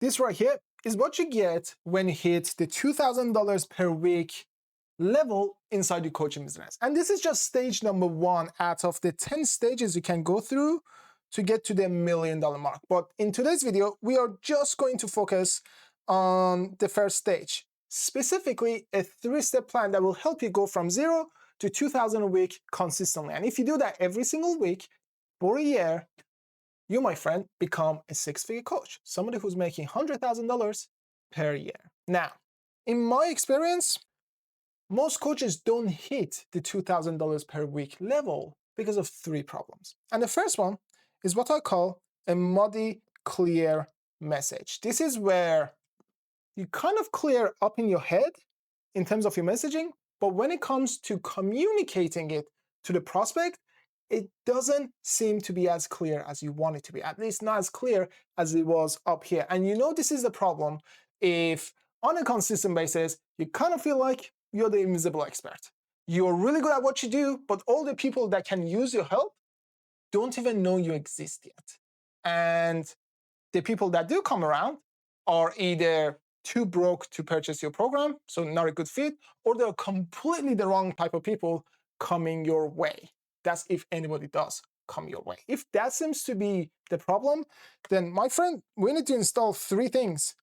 This right here is what you get when you hit the $2,000 per week level inside your coaching business. And this is just stage number 1 out of the 10 stages you can go through to get to the $1 million mark. But in today's video, we are just going to focus on the first stage, specifically a 3-step plan that will help you go from 0 to 2,000 a week consistently. And if you do that every single week for a year, you, my friend, become a 6-figure coach, somebody who's making $100,000 per year. Now, in my experience, most coaches don't hit the $2,000 per week level because of 3 problems. And the first one is what I call a muddy, clear message. This is where you kind of clear up in your head in terms of your messaging, but when it comes to communicating it to the prospect, it doesn't seem to be as clear as you want it to be, at least not as clear as it was up here. And you know this is the problem if on a consistent basis, you kind of feel like you're the invisible expert. You're really good at what you do, but all the people that can use your help don't even know you exist yet. And the people that do come around are either too broke to purchase your program, so not a good fit, or they're completely the wrong type of people coming your way. That's if anybody does come your way. If that seems to be the problem, then my friend, we need to install 3 things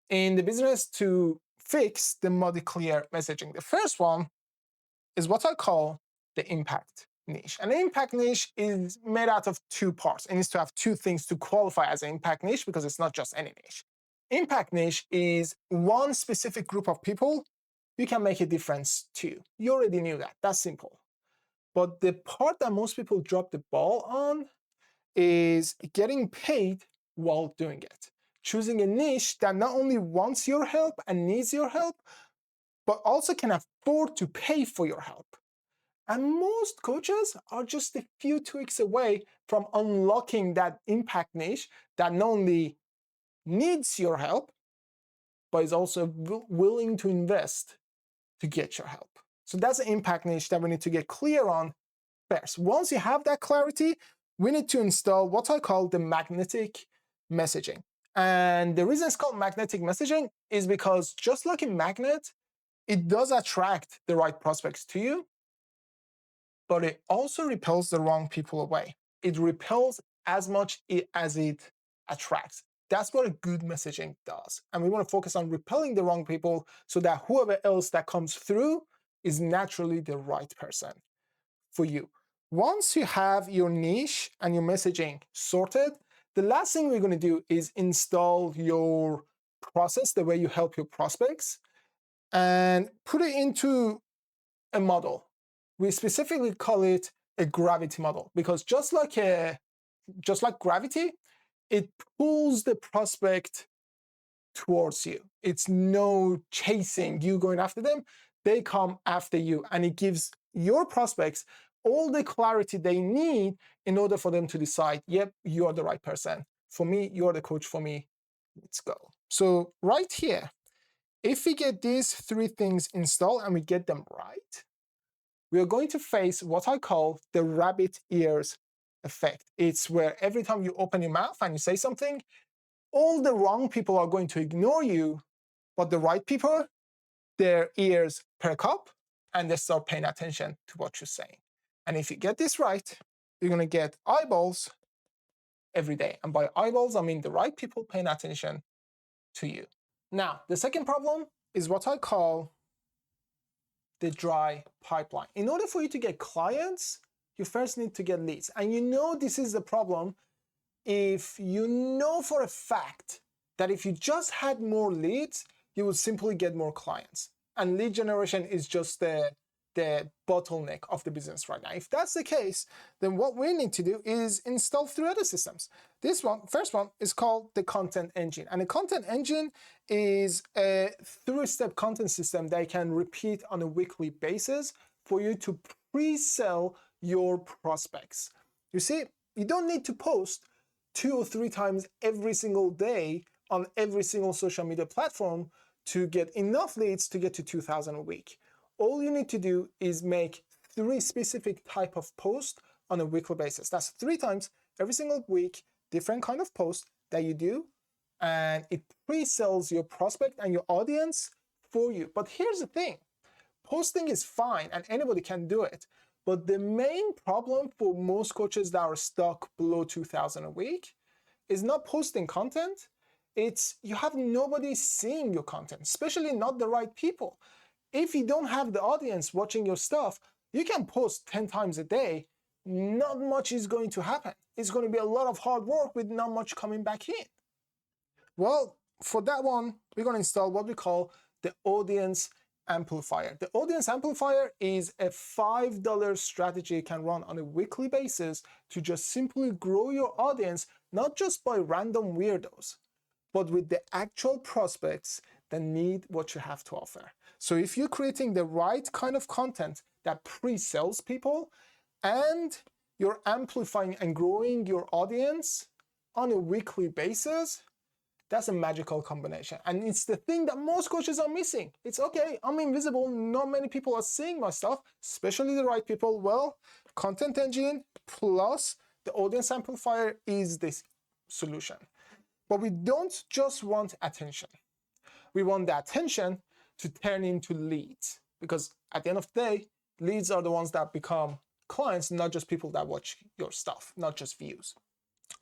in the business to fix the muddy clear messaging. The first one is what I call the impact niche. And the impact niche is made out of 2 parts. It needs to have 2 things to qualify as an impact niche because it's not just any niche. Impact niche is one specific group of people you can make a difference to. You already knew that. That's simple. But the part that most people drop the ball on is getting paid while doing it. Choosing a niche that not only wants your help and needs your help, but also can afford to pay for your help. And most coaches are just a few tweaks away from unlocking that impact niche that not only needs your help, but is also willing to invest to get your help. So that's the impact niche that we need to get clear on first. Once you have that clarity, we need to install what I call the magnetic messaging. And the reason it's called magnetic messaging is because just like a magnet, it does attract the right prospects to you, but it also repels the wrong people away. It repels as much as it attracts. That's what a good messaging does. And we want to focus on repelling the wrong people so that whoever else that comes through is naturally the right person for you. Once you have your niche and your messaging sorted, the last thing we're going to do is install your process, the way you help your prospects, and put it into a model. We specifically call it a gravity model because just like gravity, it pulls the prospect towards you. It's no chasing you going after them. They come after you, and it gives your prospects all the clarity they need in order for them to decide, yep, you are the right person. For me, you are the coach for me. Let's go. So right here, if we get these 3 things installed and we get them right, we are going to face what I call the rabbit ears effect. It's where every time you open your mouth and you say something, all the wrong people are going to ignore you, but the right people, their ears perk up and they start paying attention to what you're saying. And if you get this right, you're going to get eyeballs every day. And by eyeballs, I mean the right people paying attention to you. Now, the second problem is what I call the dry pipeline. In order for you to get clients, you first need to get leads. And you know this is the problem if you know for a fact that if you just had more leads, you would simply get more clients. And lead generation is just the bottleneck of the business right now. If that's the case, then what we need to do is install 3 other systems. First one is called the content engine. And the content engine is a 3-step content system that you can repeat on a weekly basis for you to pre-sell your prospects. You see, you don't need to post 2 or 3 times every single day on every single social media platform to get enough leads to get to 2,000 a week. All you need to do is make 3 specific type of posts on a weekly basis. That's 3 times every single week, different kind of post that you do and it pre-sells your prospect and your audience for you. But here's the thing, posting is fine and anybody can do it. But the main problem for most coaches that are stuck below 2,000 a week is not posting content. It's you have nobody seeing your content, especially not the right people. If you don't have the audience watching your stuff, you can post 10 times a day. Not much is going to happen. It's going to be a lot of hard work with not much coming back in. Well, for that one, we're going to install what we call the audience amplifier. The audience amplifier is a $5 strategy you can run on a weekly basis to just simply grow your audience, not just by random weirdos, but with the actual prospects that need what you have to offer. So if you're creating the right kind of content that pre-sells people and you're amplifying and growing your audience on a weekly basis, that's a magical combination. And it's the thing that most coaches are missing. It's okay, I'm invisible, not many people are seeing my stuff, especially the right people. Well, content engine plus the audience amplifier is this solution. But we don't just want attention. We want the attention to turn into leads, because at the end of the day, leads are the ones that become clients, not just people that watch your stuff, not just views.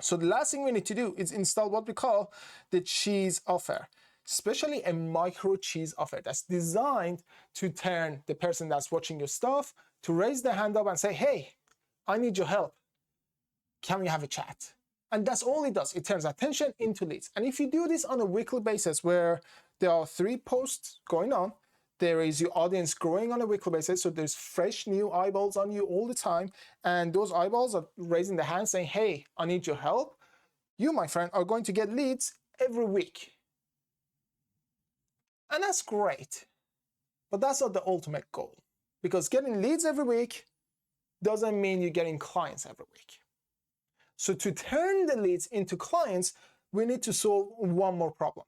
So the last thing we need to do is install what we call the cheese offer, especially a micro cheese offer that's designed to turn the person that's watching your stuff to raise their hand up and say, hey, I need your help. Can we have a chat? And that's all it does. It turns attention into leads. And if you do this on a weekly basis where there are 3 posts going on, there is your audience growing on a weekly basis, so there's fresh new eyeballs on you all the time, and those eyeballs are raising their hand saying, hey, I need your help. You, my friend, are going to get leads every week. And that's great. But that's not the ultimate goal, because getting leads every week doesn't mean you're getting clients every week. So to turn the leads into clients, we need to solve one more problem: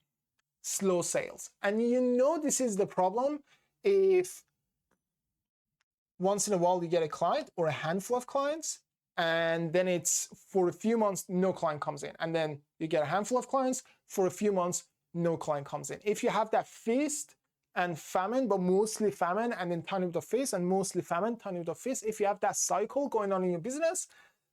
slow sales. And you know this is the problem if once in a while you get a client or a handful of clients, and then it's for a few months, no client comes in. And then you get a handful of clients, for a few months, no client comes in. If you have that feast and famine, but mostly famine, and then tiny bit of feast, and mostly famine, tiny bit of feast, if you have that cycle going on in your business,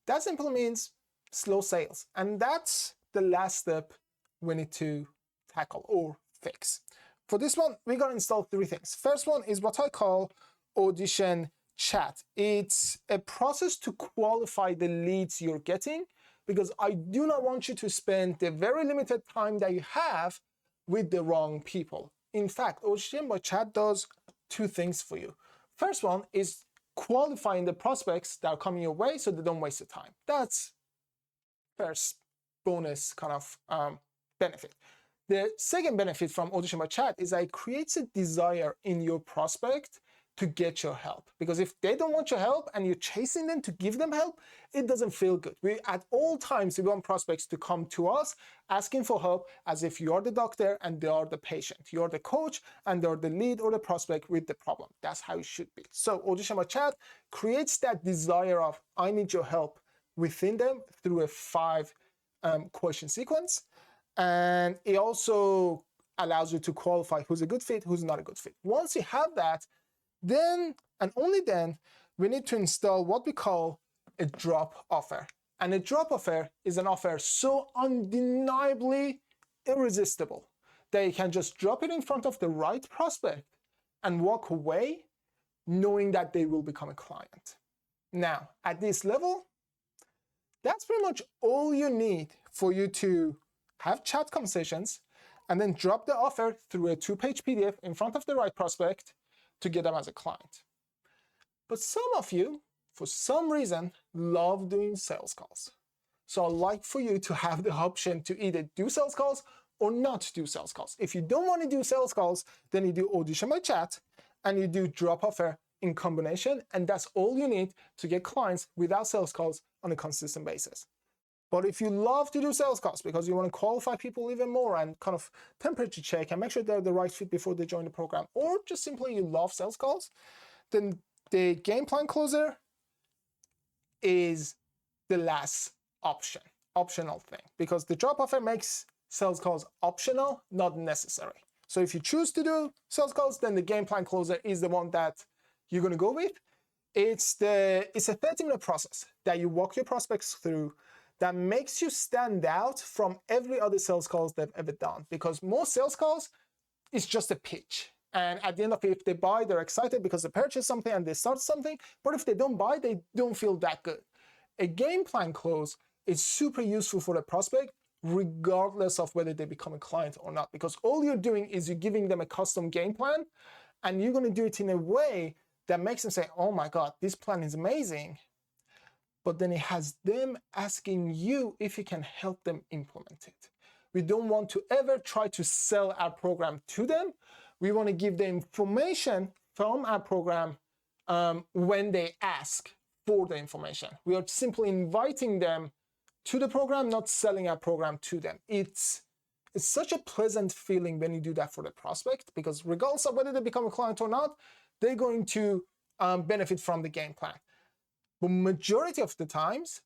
that simply means slow sales. And that's the last step we need to tackle or fix. For this one, we're going to install 3 things. First one is what I call audition chat. It's a process to qualify the leads you're getting, because I do not want you to spend the very limited time that you have with the wrong people. In fact, audition by chat does 2 things for you. First one is qualifying the prospects that are coming your way so they don't waste your time. That's first bonus kind of benefit. The second benefit from audition by chat is that it creates a desire in your prospect to get your help. Because if they don't want your help and you're chasing them to give them help, it doesn't feel good. We at all times we want prospects to come to us asking for help as if you're the doctor and they are the patient. You're the coach and they're the lead or the prospect with the problem. That's how it should be. So audition by chat creates that desire of I need your help within them through a 5 question sequence. And it also allows you to qualify who's a good fit, who's not a good fit. Once you have that, then and only then we need to install what we call a drop offer. And a drop offer is an offer so undeniably irresistible that you can just drop it in front of the right prospect and walk away knowing that they will become a client. Now, at this level, that's pretty much all you need for you to have chat conversations and then drop the offer through a 2-page PDF in front of the right prospect to get them as a client. But some of you, for some reason, love doing sales calls. So I'd like for you to have the option to either do sales calls or not do sales calls. If you don't want to do sales calls, then you do audition by chat and you do drop offer in combination, and that's all you need to get clients without sales calls on a consistent basis. But if you love to do sales calls because you want to qualify people even more and kind of temperature check and make sure they're the right fit before they join the program, or just simply you love sales calls, then the game plan closer is the last optional thing, because the drop offer makes sales calls optional, not necessary. So if you choose to do sales calls, then the game plan closer is the one that you're going to go with. It's a 30-minute process that you walk your prospects through that makes you stand out from every other sales calls they've ever done. Because most sales calls is just a pitch. And at the end of it, if they buy, they're excited because they purchased something and they start something. But if they don't buy, they don't feel that good. A game plan close is super useful for the prospect, regardless of whether they become a client or not. Because all you're doing is you're giving them a custom game plan, and you're going to do it in a way that makes them say, oh my God, this plan is amazing. But then it has them asking you if you can help them implement it. We don't want to ever try to sell our program to them. We want to give them information from our program when they ask for the information. We are simply inviting them to the program, not selling our program to them. It's such a pleasant feeling when you do that for the prospect, because regardless of whether they become a client or not, they're going to benefit from the game plan. But majority of the times,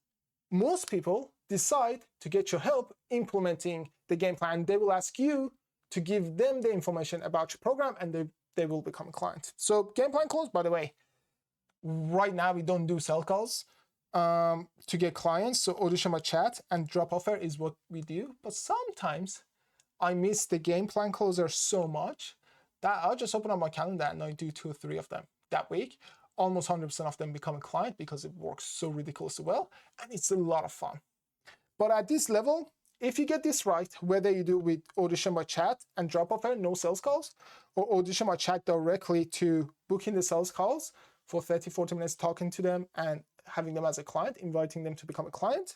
most people decide to get your help implementing the game plan. They will ask you to give them the information about your program, and they will become a client. So game plan close, by the way, right now we don't do sell calls to get clients. So audition by chat and drop offer is what we do. But sometimes I miss the game plan closer so much that I'll just open up my calendar and I do 2 or 3 of them that week. Almost 100% of them become a client because it works so ridiculously well, and it's a lot of fun. But at this level, if you get this right, whether you do with audition by chat and drop offer, no sales calls, or audition by chat directly to booking the sales calls for 30-40 minutes, talking to them and having them as a client, inviting them to become a client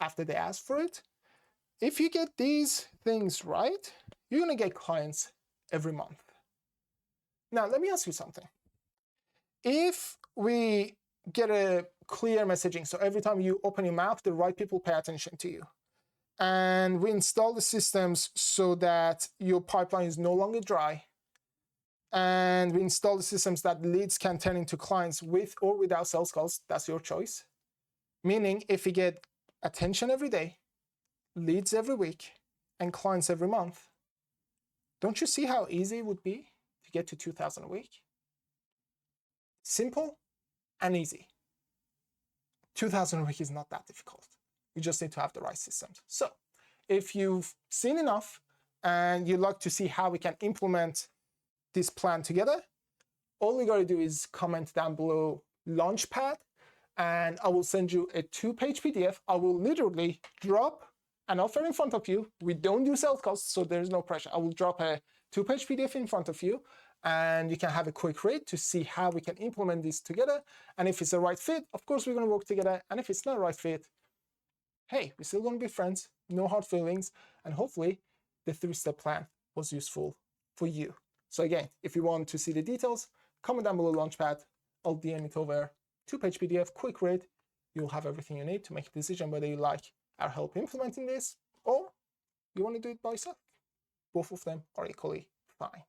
after they ask for it. If you get these things right, you're going to get clients every month. Now, let me ask you something. If we get a clear messaging, so every time you open your mouth, the right people pay attention to you, and we install the systems so that your pipeline is no longer dry, and we install the systems that leads can turn into clients with or without sales calls, that's your choice. Meaning, if you get attention every day, leads every week, and clients every month, don't you see how easy it would be to get to 2,000 a week? Simple and easy. 2,000 a week is not that difficult. You just need to have the right systems. So if you've seen enough and you'd like to see how we can implement this plan together, all you got to do is comment down below Launchpad, and I will send you a 2-page PDF. I will literally drop an offer in front of you. We don't do sales calls, so there's no pressure. I will drop a 2-page PDF in front of you, and you can have a quick read to see how we can implement this together. And if it's a right fit, of course, we're going to work together. And if it's not a right fit, hey, we're still going to be friends, no hard feelings. And hopefully the 3-step plan was useful for you. So again, if you want to see the details, comment down below Launchpad. I'll DM it over. 2-page PDF, quick read. You'll have everything you need to make a decision whether you like our help implementing this or you want to do it by yourself. Both of them are equally fine.